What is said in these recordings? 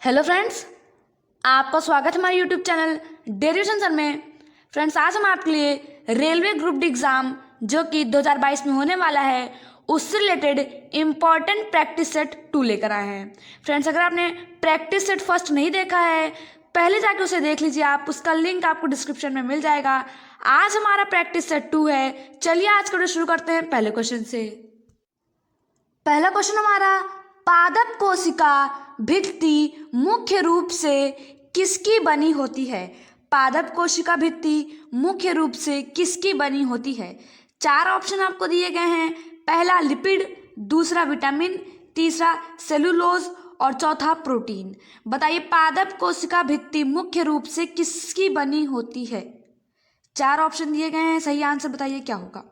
Hello friends, आपका स्वागत है हमारे यूट्यूब चैनल डेरिवेशन सर में। फ्रेंड्स, आज हम आपके लिए रेलवे ग्रुप डी एग्ज़ाम जो कि 2022 में होने वाला है उससे रिलेटेड इम्पॉर्टेंट प्रैक्टिस सेट 2 लेकर आए हैं। फ्रेंड्स, अगर आपने प्रैक्टिस सेट फर्स्ट नहीं देखा है पहले जाके उसे देख लीजिए, आप उसका लिंक आपको डिस्क्रिप्शन में मिल जाएगा। आज हमारा प्रैक्टिस सेट 2 है। चलिए आज का शुरू करते हैं पहले क्वेश्चन से। पहला क्वेश्चन हमारा, पादप कोशिका भित्ति मुख्य रूप से किसकी बनी होती है? पादप कोशिका भित्ति मुख्य रूप से किसकी बनी होती है? 4 ऑप्शन आपको दिए गए हैं। पहला लिपिड, दूसरा विटामिन, तीसरा सेलुलोज और चौथा प्रोटीन। बताइए पादप कोशिका भित्ति मुख्य रूप से किसकी बनी होती है? 4 ऑप्शन दिए गए हैं, सही आंसर बताइए क्या होगा।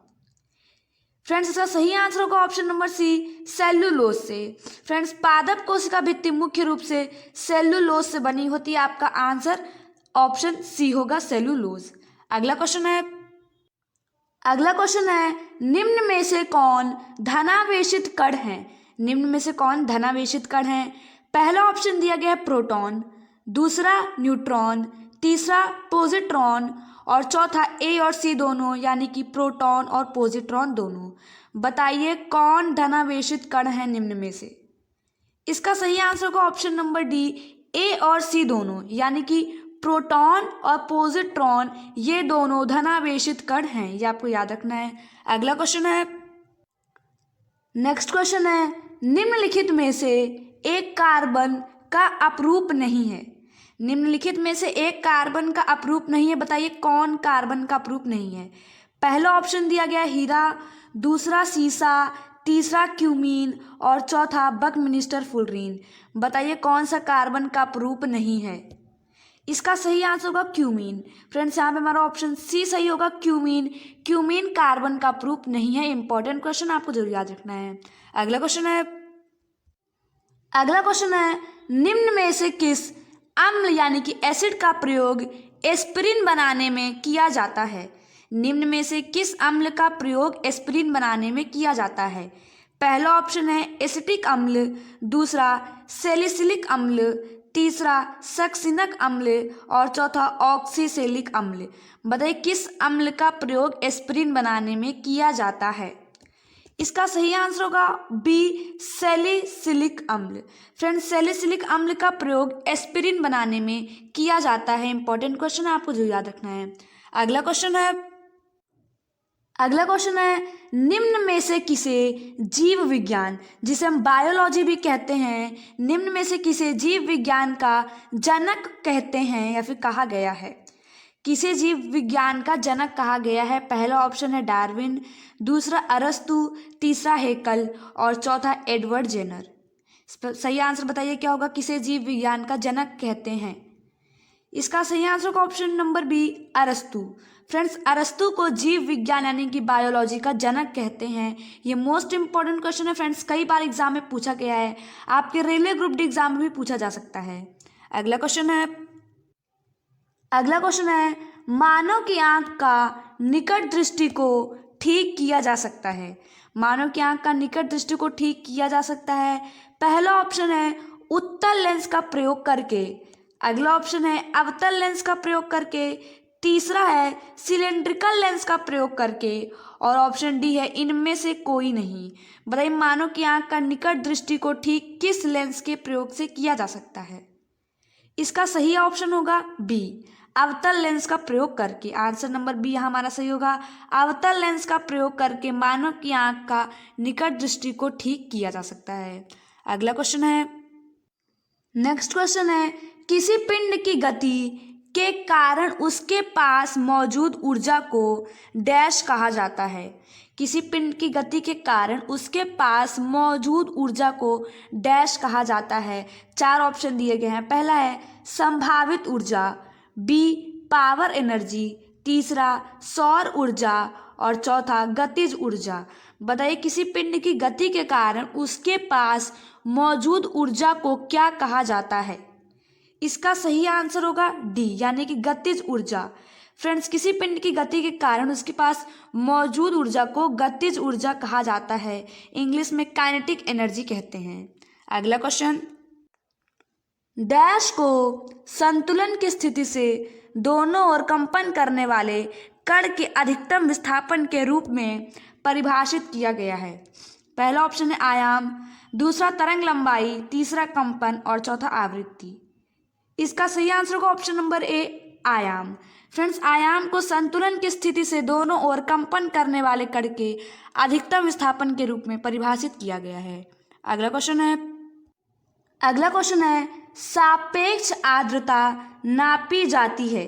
फ्रेंड्स, इसका सही आंसर होगा ऑप्शन नंबर सी, सेल्यूलोज से। फ्रेंड्स, पादप कोशिका भित्ति मुख्य रूप से सेल्यूलोज से बनी होती है। आपका आंसर ऑप्शन सी होगा, सेल्यूलोज। अगला क्वेश्चन है, निम्न में से कौन धनावेशित कण है? निम्न में से कौन धनावेशित कण है? पहला ऑप्शन दिया गया है प्रोटॉन, दूसरा न्यूट्रॉन, तीसरा पॉजिट्रॉन और चौथा ए और सी दोनों, यानी कि प्रोटॉन और पॉजिट्रॉन दोनों। बताइए कौन धनावेशित कण है निम्न में से? इसका सही आंसर होगा ऑप्शन नंबर डी, ए और सी दोनों, यानी कि प्रोटॉन और पॉजिट्रॉन ये दोनों धनावेशित कण हैं। ये आपको याद रखना है। अगला क्वेश्चन है, नेक्स्ट क्वेश्चन है, निम्नलिखित में से एक कार्बन का अपरूप नहीं है। निम्नलिखित में से एक कार्बन का अपरूप नहीं है। बताइए कौन कार्बन का अपरूप नहीं है? पहला ऑप्शन दिया गया हीरा, दूसरा सीसा, तीसरा क्यूमीन और चौथा बकमिनिस्टर फुलरीन। बताइए कौन सा कार्बन का अपरूप नहीं है? इसका सही आंसर होगा क्यूमीन। फ्रेंड्स, यहाँ पे हमारा ऑप्शन सी सही होगा, क्यूमीन। क्यूमीन कार्बन का अपरूप नहीं है। इंपॉर्टेंट क्वेश्चन, आपको जरूर याद रखना है। अगला क्वेश्चन है, निम्न में से किस अम्ल यानी कि एसिड का प्रयोग एस्पिरिन बनाने में किया जाता है? निम्न में से किस अम्ल का प्रयोग एस्पिरिन बनाने में किया जाता है? पहला ऑप्शन है एसिटिक अम्ल, दूसरा सैलिसिलिक अम्ल, तीसरा सक्सिनक अम्ल और चौथा ऑक्सीसैलिक अम्ल। बताइए किस अम्ल का प्रयोग एस्पिरिन बनाने में किया जाता है? इसका सही आंसर होगा बी, सैलिसिलिक अम्ल। फ्रेंड्स, सैलिसिलिक अम्ल का प्रयोग एस्पिरिन बनाने में किया जाता है। इंपॉर्टेंट क्वेश्चन है, आपको जो याद रखना है। अगला क्वेश्चन है, निम्न में से किसे जीव विज्ञान, जिसे हम बायोलॉजी भी कहते हैं, निम्न में से किसे जीव विज्ञान का जनक कहते हैं या फिर कहा गया है? किसे जीव विज्ञान का जनक कहा गया है? पहला ऑप्शन है डार्विन, दूसरा अरस्तु, तीसरा हेकल और चौथा एडवर्ड जेनर। सही आंसर बताइए क्या होगा, किसे जीव विज्ञान का जनक कहते हैं? इसका सही आंसर होगा ऑप्शन नंबर बी, अरस्तु। फ्रेंड्स, अरस्तु को जीव विज्ञान यानी कि बायोलॉजी का जनक कहते हैं। ये मोस्ट इंपॉर्टेंट क्वेश्चन है फ्रेंड्स, कई बार एग्जाम में पूछा गया है, आपके रेलवे ग्रुप डी एग्जाम में भी पूछा जा सकता है। अगला क्वेश्चन है, मानव की आंख का निकट दृष्टि को ठीक किया जा सकता है। मानव की आंख का निकट दृष्टि को ठीक किया जा सकता है। पहला ऑप्शन है उत्तल लेंस का प्रयोग करके, अगला ऑप्शन है अवतल लेंस का प्रयोग करके, तीसरा है सिलेंड्रिकल लेंस का प्रयोग करके और ऑप्शन डी है इनमें से कोई नहीं। बताइए मानव की आंख का निकट दृष्टि को ठीक किस लेंस के प्रयोग से किया जा सकता है? इसका सही ऑप्शन होगा बी, अवतल लेंस का प्रयोग करके। आंसर नंबर बी यहाँ हमारा सही होगा, अवतल लेंस का प्रयोग करके मानव की आंख का निकट दृष्टि को ठीक किया जा सकता है। अगला क्वेश्चन है, नेक्स्ट क्वेश्चन है, किसी पिंड की गति के कारण उसके पास मौजूद ऊर्जा को डैश कहा जाता है? किसी पिंड की गति के कारण उसके पास मौजूद ऊर्जा को डैश कहा जाता है। 4 ऑप्शन दिए गए हैं। पहला है संभावित ऊर्जा, बी पावर एनर्जी, तीसरा सौर ऊर्जा और चौथा गतिज ऊर्जा। बताइए किसी पिंड की गति के कारण उसके पास मौजूद ऊर्जा को क्या कहा जाता है? इसका सही आंसर होगा डी, यानी कि गतिज ऊर्जा। फ्रेंड्स, किसी पिंड की गति के कारण उसके पास मौजूद ऊर्जा को गतिज ऊर्जा कहा जाता है। इंग्लिश में काइनेटिक एनर्जी कहते हैं। अगला क्वेश्चन, डैश को संतुलन की स्थिति से दोनों ओर कंपन करने वाले कण के अधिकतम विस्थापन के रूप में परिभाषित किया गया है। पहला ऑप्शन है आयाम, दूसरा तरंग लंबाई, तीसरा कंपन और चौथा आवृत्ति। इसका सही आंसर होगा ऑप्शन नंबर ए, आयाम। फ्रेंड्स, आयाम को संतुलन की स्थिति से दोनों ओर कंपन करने वाले कण के अधिकतम विस्थापन के रूप में परिभाषित किया गया है। अगला क्वेश्चन है सापेक्ष आर्द्रता नापी जाती है।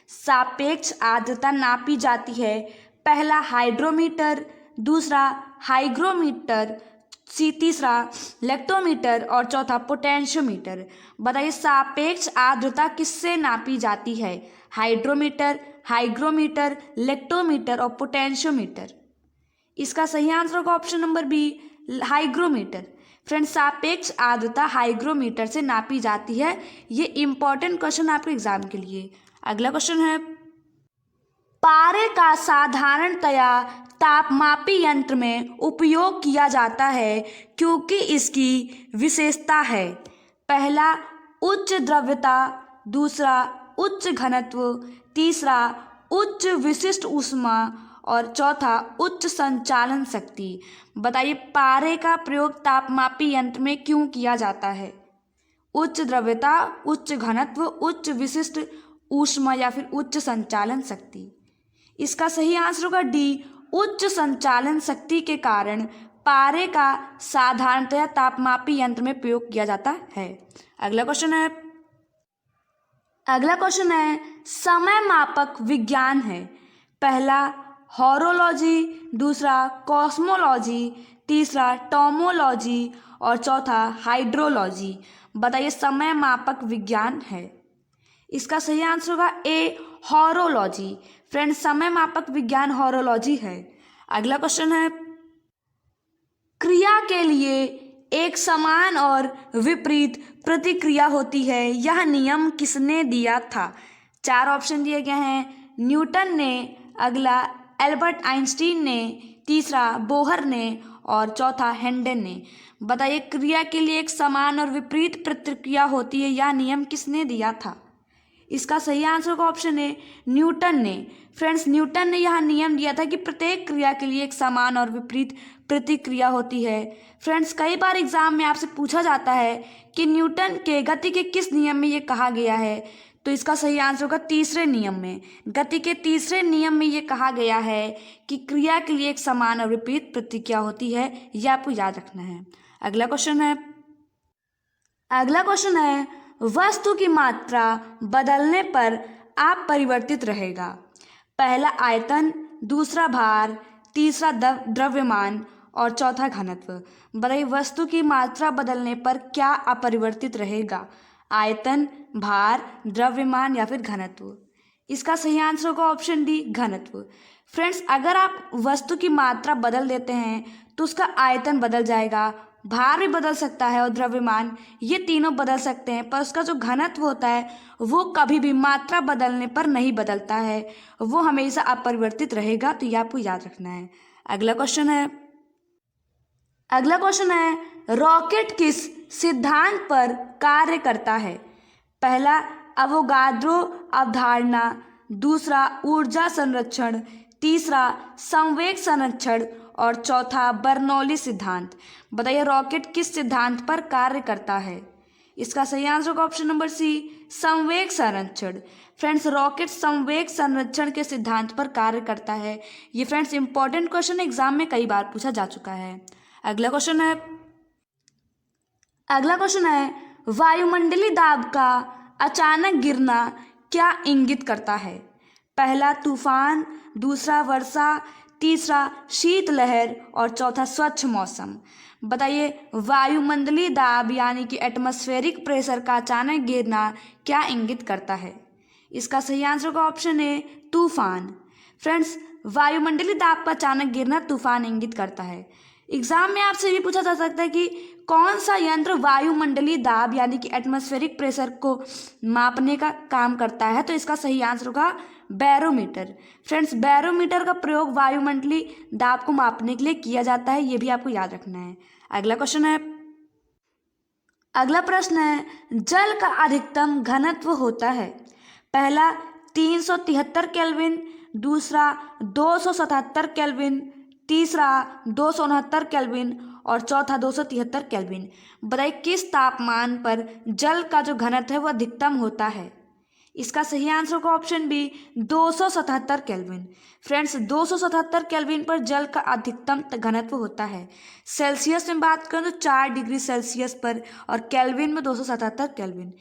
सापेक्ष आर्द्रता नापी जाती है। पहला हाइड्रोमीटर, दूसरा हाइग्रोमीटर, तीसरा लेक्टोमीटर और चौथा पोटेंशियोमीटर। बताइए सापेक्ष आर्द्रता किससे नापी जाती है? हाइड्रोमीटर, हाइग्रोमीटर, लेक्टोमीटर और पोटेंशियोमीटर। इसका सही आंसर होगा option number B, hygrometer. Friends, सापेक्ष आर्द्रता हाइग्रोमीटर से नापी जाती है। ये इंपॉर्टेंट क्वेश्चन आपके एग्जाम के लिए। अगला क्वेश्चन है पारे का साधारणतया तापमापी यंत्र में उपयोग किया जाता है क्योंकि इसकी विशेषता है। पहला उच्च द्रव्यता, दूसरा उच्च घनत्व, तीसरा उच्च विशिष्ट ऊष्मा और चौथा उच्च संचालन शक्ति। बताइए पारे का प्रयोग तापमापी यंत्र में क्यों किया जाता है? उच्च द्रव्यता, उच्च घनत्व, उच्च विशिष्ट ऊष्मा या फिर उच्च संचालन शक्ति। इसका सही आंसर होगा डी, उच्च संचालन शक्ति के कारण पारे का साधारणतया तापमापी यंत्र में प्रयोग किया जाता है। अगला क्वेश्चन है समय मापक विज्ञान है। पहला हॉरोलॉजी, दूसरा कॉस्मोलॉजी, तीसरा टोमोलॉजी और चौथा हाइड्रोलॉजी। बताइए समय मापक विज्ञान है। इसका सही आंसर होगा ए, हॉरोलॉजी। फ्रेंड्स, समय मापक विज्ञान हॉरोलॉजी है। अगला क्वेश्चन है क्रिया के लिए एक समान और विपरीत प्रतिक्रिया होती है, यह नियम किसने दिया था? 4 ऑप्शन दिए गए हैं। न्यूटन ने, अगला एल्बर्ट आइंस्टीन ने, तीसरा बोहर ने और चौथा हेंडन ने। बताइए क्रिया के लिए एक समान और विपरीत प्रतिक्रिया होती है, यह नियम किसने दिया था? इसका सही आंसर का ऑप्शन है न्यूटन ने। फ्रेंड्स, न्यूटन ने यह नियम दिया था कि प्रत्येक क्रिया के लिए एक समान और विपरीत प्रतिक्रिया होती है। फ्रेंड्स, कई बार एग्जाम में आपसे पूछा जाता है कि न्यूटन के गति के किस नियम में ये कहा गया है, तो इसका सही आंसर होगा तीसरे नियम में। गति के तीसरे नियम में ये कहा गया है कि क्रिया के लिए एक समान और विपरीत प्रतिक्रिया होती है। यह आपको याद रखना है। अगला क्वेश्चन है वस्तु की मात्रा बदलने पर अपरिवर्तित रहेगा। पहला आयतन, दूसरा भार, तीसरा द्रव्यमान और चौथा घनत्व। बताइए वस्तु की मात्रा बदलने पर क्या अपरिवर्तित रहेगा? आयतन, भार, द्रव्यमान या फिर घनत्व। इसका सही आंसर होगा ऑप्शन डी, घनत्व। फ्रेंड्स, अगर आप वस्तु की मात्रा बदल देते हैं तो उसका आयतन बदल जाएगा, भार भी बदल सकता है और द्रव्यमान, ये तीनों बदल सकते हैं, पर उसका जो घनत्व होता है वो कभी भी मात्रा बदलने पर नहीं बदलता है, वो हमेशा अपरिवर्तित रहेगा। तो ये आपको याद रखना है। अगला क्वेश्चन है रॉकेट किस सिद्धांत पर कार्य करता है? पहला अवोगाद्रो अवधारणा, दूसरा ऊर्जा संरक्षण, तीसरा संवेग संरक्षण और चौथा बर्नौली सिद्धांत। बताइए रॉकेट किस सिद्धांत पर कार्य करता है? इसका सही आंसर होगा ऑप्शन नंबर सी, संवेग संरक्षण। फ्रेंड्स, रॉकेट संवेग संरक्षण के सिद्धांत पर कार्य करता है। ये फ्रेंड्स इंपॉर्टेंट क्वेश्चन एग्जाम में कई बार पूछा जा चुका है। अगला क्वेश्चन है वायुमंडलीय दाब का अचानक गिरना क्या इंगित करता है? पहला तूफान, दूसरा वर्षा, तीसरा शीतलहर और चौथा स्वच्छ मौसम। बताइए वायुमंडलीय दाब यानी कि एटमॉस्फेरिक प्रेशर का अचानक गिरना क्या इंगित करता है? इसका सही आंसर का ऑप्शन है तूफान। फ्रेंड्स, वायुमंडलीय दाब का अचानक गिरना तूफान इंगित करता है। एग्जाम में आपसे भी पूछा जा सकता है कि कौन सा यंत्र वायुमंडलीय दाब यानी कि एटमॉस्फेरिक प्रेशर को मापने का काम करता है? तो इसका सही आंसर होगा बैरोमीटर। फ्रेंड्स, बैरोमीटर का प्रयोग वायुमंडलीय दाब को मापने के लिए किया जाता है, ये भी आपको याद रखना है। अगला क्वेश्चन है अगला प्रश्न है, जल का अधिकतम घनत्व होता है। पहला 373 केल्विन, दूसरा 277 केल्विन, तीसरा 269 केल्विन और चौथा 273 केल्विन। बताइए किस तापमान पर जल का जो घनत्व है वो अधिकतम होता है। इसका सही आंसर होगा option B 277 kelvin. Friends 277 kelvin पर जल का अधिकतम घनत्व होता है। सेल्सियस में बात करें तो 4 डिग्री सेल्सियस पर और केल्विन में 277 केल्विन।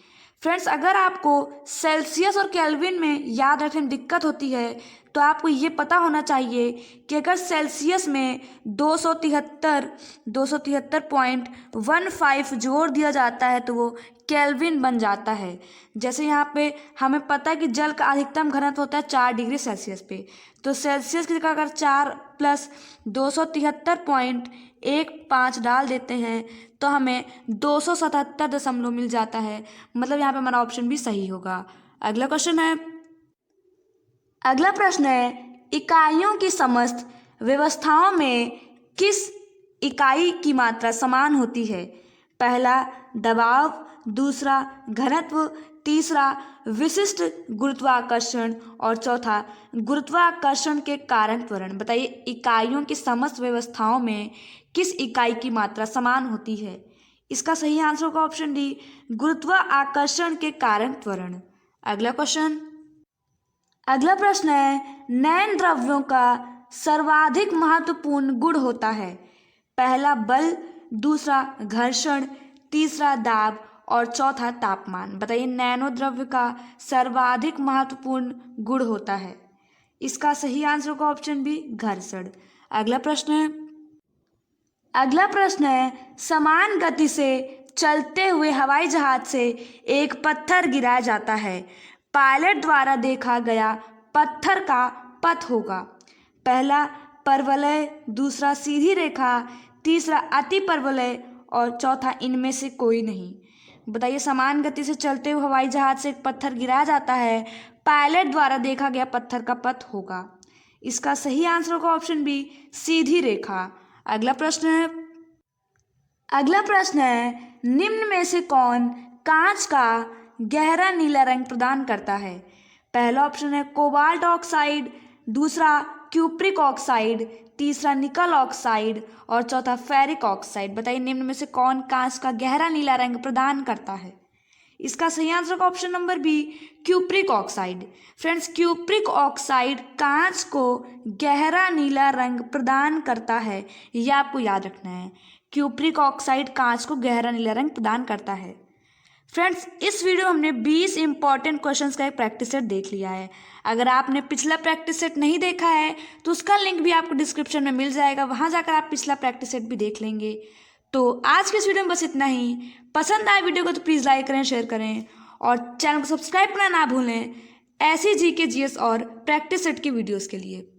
फ्रेंड्स अगर आपको सेल्सियस और केल्विन में याद रखने में दिक्कत होती है तो आपको ये पता होना चाहिए कि अगर सेल्सियस में 273.15 जोड़ दिया जाता है तो वो केल्विन बन जाता है। जैसे यहाँ पे हमें पता है कि जल का अधिकतम घनत्व होता है 4 डिग्री सेल्सियस पे, तो सेल्सियस की जगह अगर 4 + 273.15 डाल देते हैं तो हमें 277 दशमलव मिल जाता है। मतलब यहाँ पे हमारा ऑप्शन भी सही होगा। अगला प्रश्न है, इकाइयों की समस्त व्यवस्थाओं में किस इकाई की मात्रा समान होती है। पहला दबाव, दूसरा घनत्व, तीसरा विशिष्ट गुरुत्वाकर्षण और चौथा गुरुत्वाकर्षण के कारण त्वरण। बताइए इकाइयों की समस्त व्यवस्थाओं में किस इकाई की मात्रा समान होती है। इसका सही आंसर होगा ऑप्शन डी गुरुत्वाकर्षण के कारण त्वरण। अगला प्रश्न है, नैन द्रव्यों का सर्वाधिक महत्वपूर्ण गुण होता है। पहला बल, दूसरा घर्षण, तीसरा दाब और चौथा तापमान। बताइए नैनो द्रव्य का सर्वाधिक महत्वपूर्ण गुण होता है। इसका सही आंसर होगा ऑप्शन बी घर्षण। अगला प्रश्न है, समान गति से चलते हुए हवाई जहाज से एक पत्थर गिराया जाता है। पायलट द्वारा देखा गया पत्थर का पथ होगा। पहला परवलय, दूसरा सीधी रेखा, तीसरा अति परवलय और चौथा इनमें से कोई नहीं। बताइए समान गति से चलते हुए हवाई जहाज से एक पत्थर गिराया जाता है, पायलट द्वारा देखा गया पत्थर का पथ होगा। इसका सही आंसर होगा ऑप्शन बी सीधी रेखा। अगला प्रश्न है, निम्न में से कौन कांच का गहरा नीला रंग प्रदान करता है। पहला ऑप्शन है कोबाल्ट ऑक्साइड, दूसरा क्यूप्रिक ऑक्साइड, तीसरा निकल ऑक्साइड और चौथा फेरिक ऑक्साइड। बताइए निम्न में से कौन कांच का गहरा नीला रंग प्रदान करता है। इसका सही आंसर होगा option number B cupric oxide. Friends cupric oxide कांच को गहरा नीला रंग प्रदान करता है, यह आपको याद रखना है। क्यूप्रिक ऑक्साइड कांच को गहरा नीला रंग प्रदान करता है। फ्रेंड्स इस वीडियो में हमने 20 इंपॉर्टेंट क्वेश्चंस का एक प्रैक्टिस सेट देख लिया है। अगर आपने पिछला प्रैक्टिस सेट नहीं देखा है तो उसका लिंक भी आपको डिस्क्रिप्शन में मिल जाएगा, वहां जाकर आप पिछला प्रैक्टिस सेट भी देख लेंगे। तो आज के इस वीडियो में बस इतना ही। पसंद आए वीडियो को तो प्लीज़ लाइक करें, शेयर करें और चैनल को सब्सक्राइब करना ना भूलें ऐसी जीके, जीएस और प्रैक्टिस सेट की वीडियोज़ के लिए।